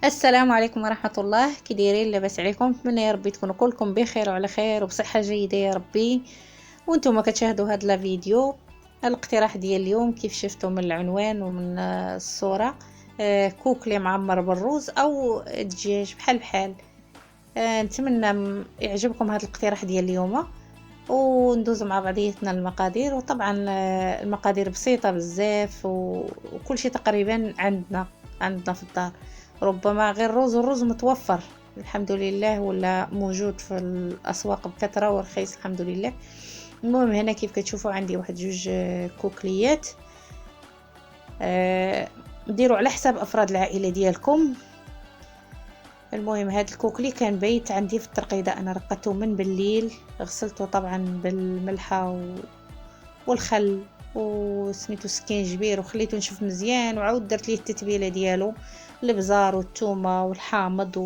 السلام عليكم ورحمة الله. كي دايرين؟ لاباس عليكم؟ نتمنى يا ربي تكونوا كلكم بخير وعلى خير وبصحة جيدة يا ربي. وانتم كتشاهدوا هذا الفيديو، الاقتراح ديال اليوم كيف شفتوا من العنوان ومن الصورة، كوكلي معمر بالروز او دجاج بحال بحال. نتمنى يعجبكم هذا الاقتراح ديال اليوم، وندوز مع بعضياتنا المقادير. وطبعا المقادير بسيطة بزاف وكل شيء تقريبا عندنا في الدار. ربما غير الرز متوفر الحمد لله، ولا موجود في الاسواق بكثرة ورخيص الحمد لله. المهم هنا كيف كتشوفوا عندي واحد جوج كوكليات. ديروا على حساب افراد العائلة ديالكم. المهم هذا الكوكلي كان بيت عندي في الترقيدة، انا رقدته من بالليل، غسلته طبعا بالملحة والخل وسميتو سكينجبير وخليته نشوف مزيان، وعاود درت ليه التتبيله ديالو، البزار والثومه والحامض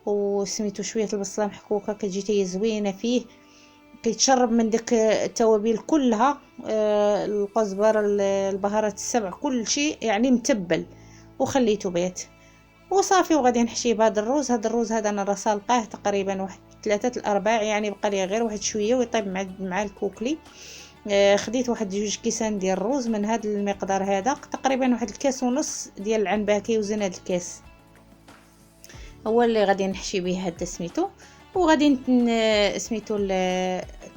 وسميتو شويه البصله محكوكه كتجي هي زوينه فيه، كيتشرب من ديك التوابل كلها، القزبر البهارات السبع كل شيء يعني متبل، وخليته بيت وصافي. وغادي نحشيه بهذا الروز. هذا انا راه سالقاه تقريبا واحد 3 الارباع، يعني بقى لي غير واحد شويه ويطيب مع الكوكلي. خديت واحد 2 كيسان ديال الروز من هذا المقدار، هذا تقريبا واحد الكاس ونص ديال العنبه، كيوزن هذا الكاس هو اللي غادي نحشي به هذا سميتو. وغادي سميتو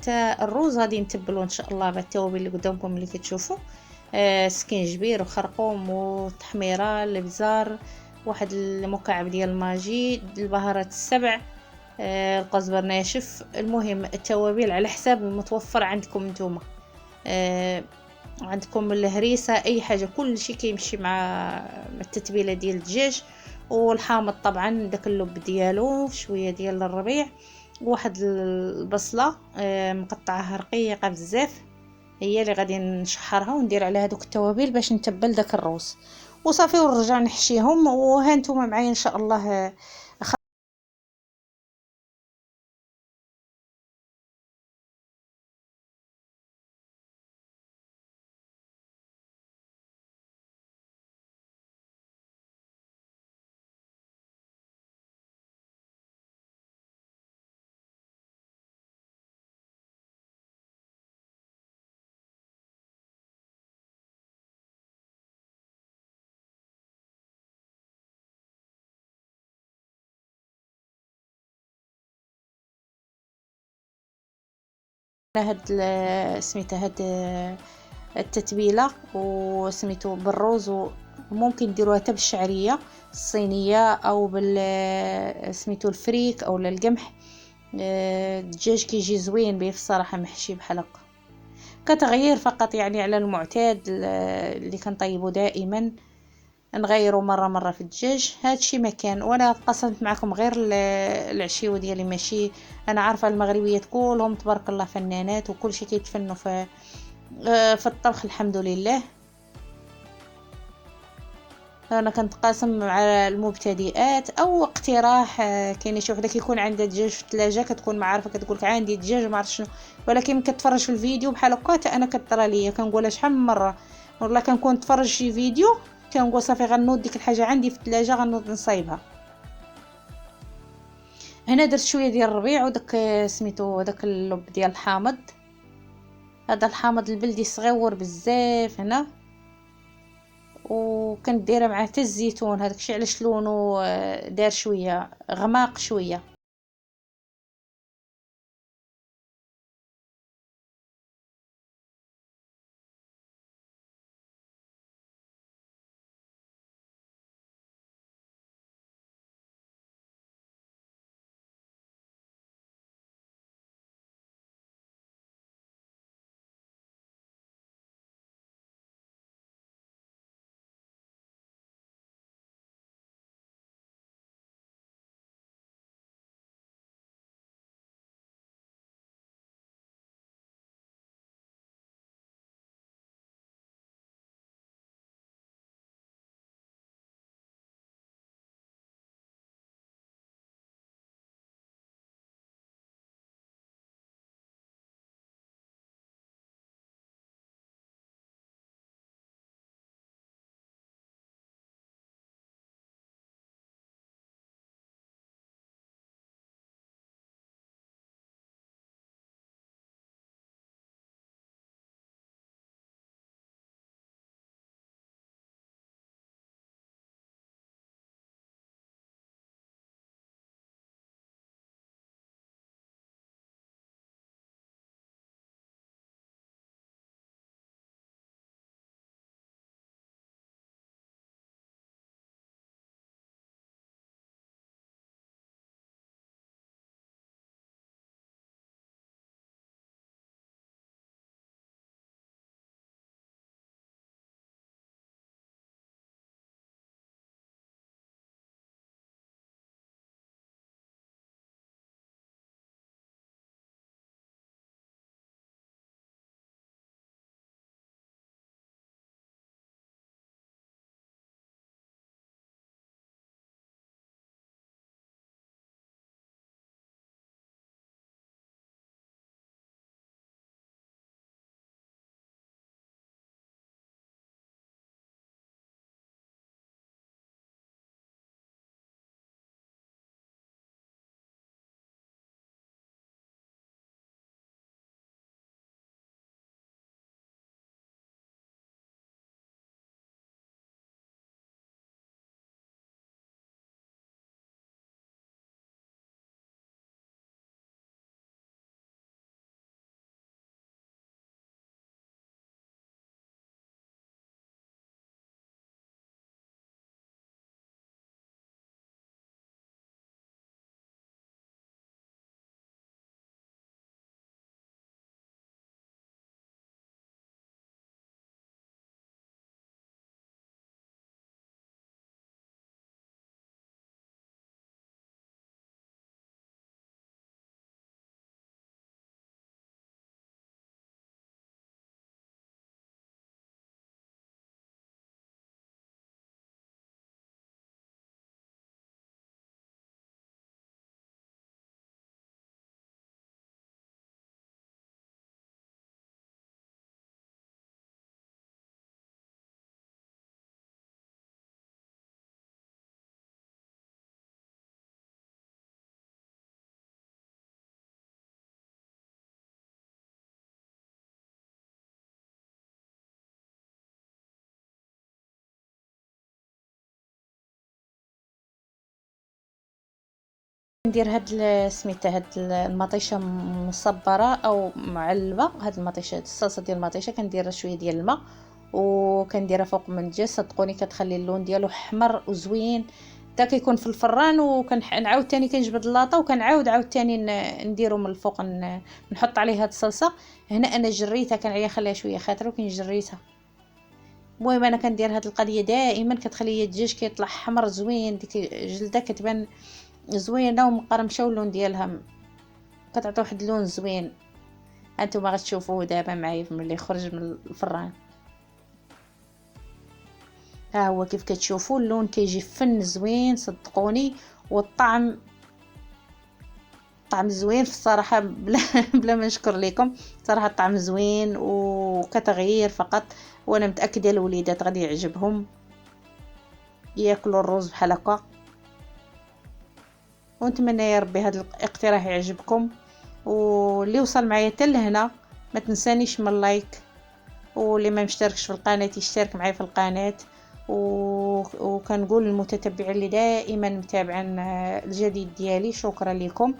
تا الروز غادي نتبلو ان شاء الله بالتوابل اللي قدامكم اللي كتشوفوا، سكينجبير وخرقوم وتحميره الابزار، واحد المكعب ديال الماجي، البهارات السبع، القزبر ناشف. المهم التوابل على حساب المتوفر عندكم نتوما. عندكم الهريسه اي حاجه، كل شيء كيمشي مع التتبيله ديال الدجاج. والحامض طبعا داك اللب ديالو، شويه ديال الربيع، وواحد البصله مقطعه رقيقه بزاف، هي اللي غادي نشحرها وندير عليها هذوك التوابل باش نتبل داك الروز وصافي، ونرجع نحشيهم. وها نتوما معايا ان شاء الله. هاد سميتها هاد التتبيله وسميتو بالروز، وممكن ديروها حتى بالشعريه الصينيه او بال سميتو الفريك او القمح. الدجاج كيجي زوين به الصراحه، محشي بحال هكا كتغيير فقط يعني على المعتاد اللي كنطيبه دائما. نغيروا مره في الدجاج، هادشي ما كان. وانا قسمت معكم غير العشيوه ديالي، ماشي انا عارفه المغربيات كلهم تبارك الله فنانات وكل شيء كيتفنوا في الطبخ الحمد لله. انا كنت قاسم مع المبتدئات او اقتراح. كاين شي وحده كيكون عندها دجاج في الثلاجه، كتكون معارفه كتقول لك عندي دجاج ما عرفت شنو، ولكن كتفرج في الفيديو بحال هكا انا كطرى ليا كنقولها شحال من مره. والله كنكون نتفرج شي فيديو كنقول صافي غنوض ديك الحاجه عندي في الثلاجه غنوض نصايبها. هنا درت شويه ديال الربيع وداك سميتو داك اللب ديال الحامض، هذا الحامض البلدي صغيور بزاف هنا. وكنت دايره معاه حتى الزيتون، هذاك الشيء علاش لونه دار شويه غماق شويه. ندير سميتها هاد المطيشه مصبره او معلبه. هاد المطيشه الصلصه ديال المطيشه كندير شويه ديال الماء وكنديرها فوق منجل، صدقوني كتخلي اللون ديالو حمر وزوين حتى كيكون في الفران. وكنعاود تاني كنجبد اللاطه وكنعاود تاني نديرو من الفوق، نحط عليه هاد الصلصه. هنا انا جريتها، كنعيا خليها شويه خاطر وكين جريتها. المهم انا كندير هاد القضيه دائما، كتخلي الدجاج كيطلع حمر زوين، ديك جلده كتبان زوينه ومقرمشه، واللون ديالها كتعطي واحد اللون زوين. هانتوما غتشوفوه دابا معايا ملي يخرج من الفران. ها هو كيف كتشوفوا اللون كيجي فن زوين صدقوني، والطعم طعم زوين في الصراحه. بلا ما نشكر لكم صراحه الطعم زوين وكتغيير فقط. وانا متاكده الوليدات غادي يعجبهم ياكلوا الرز بحال هكا. ونتمنى يا ربي هذا الاقتراح يعجبكم، واللي وصل معايا حتى لهنا ما تنسانيش من اللايك، واللي ما مشتركش في القناه يشترك معايا في القناه. وكنقول للمتتبعين اللي دائما متابعين الجديد ديالي شكرا لكم،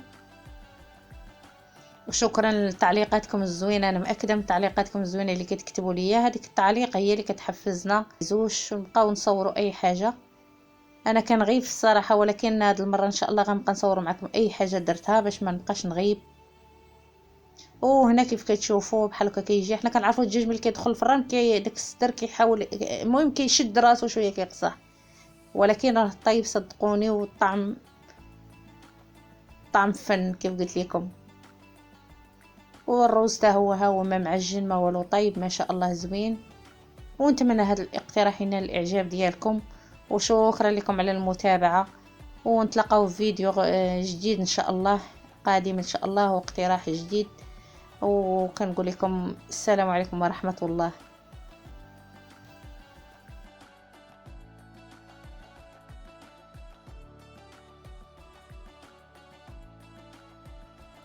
وشكرا لتعليقاتكم الزوينه. انا مأكده من تعليقاتكم الزوينه اللي كتكتبوا لي، هذيك التعليق هي اللي كتحفزنا زوج نبقاو نصوروا اي حاجه. انا كنغيب في الصراحه، ولكن هذه المره ان شاء الله غنبقى نصور معكم اي حاجه درتها باش ما نبقاش نغيب. وهنا كيف كتشوفوا بحال هكا كيجي. حنا كنعرفوا الدجاج ملي كيدخل الفران داك الصدر كيحاول، المهم كيشد راسو شويه كيقصح، ولكن راه طيب صدقوني. والطعم طعم فن كيف قلت لكم. والروز تا هو ها هو ما معجن ما والو، طيب ما شاء الله زوين. ونتمنى هذا الاقتراح ينال الاعجاب ديالكم، وشكرا لكم على المتابعه. ونتلاقاو في فيديو جديد ان شاء الله قادم ان شاء الله، واقتراح جديد. وكنقول لكم السلام عليكم ورحمه الله.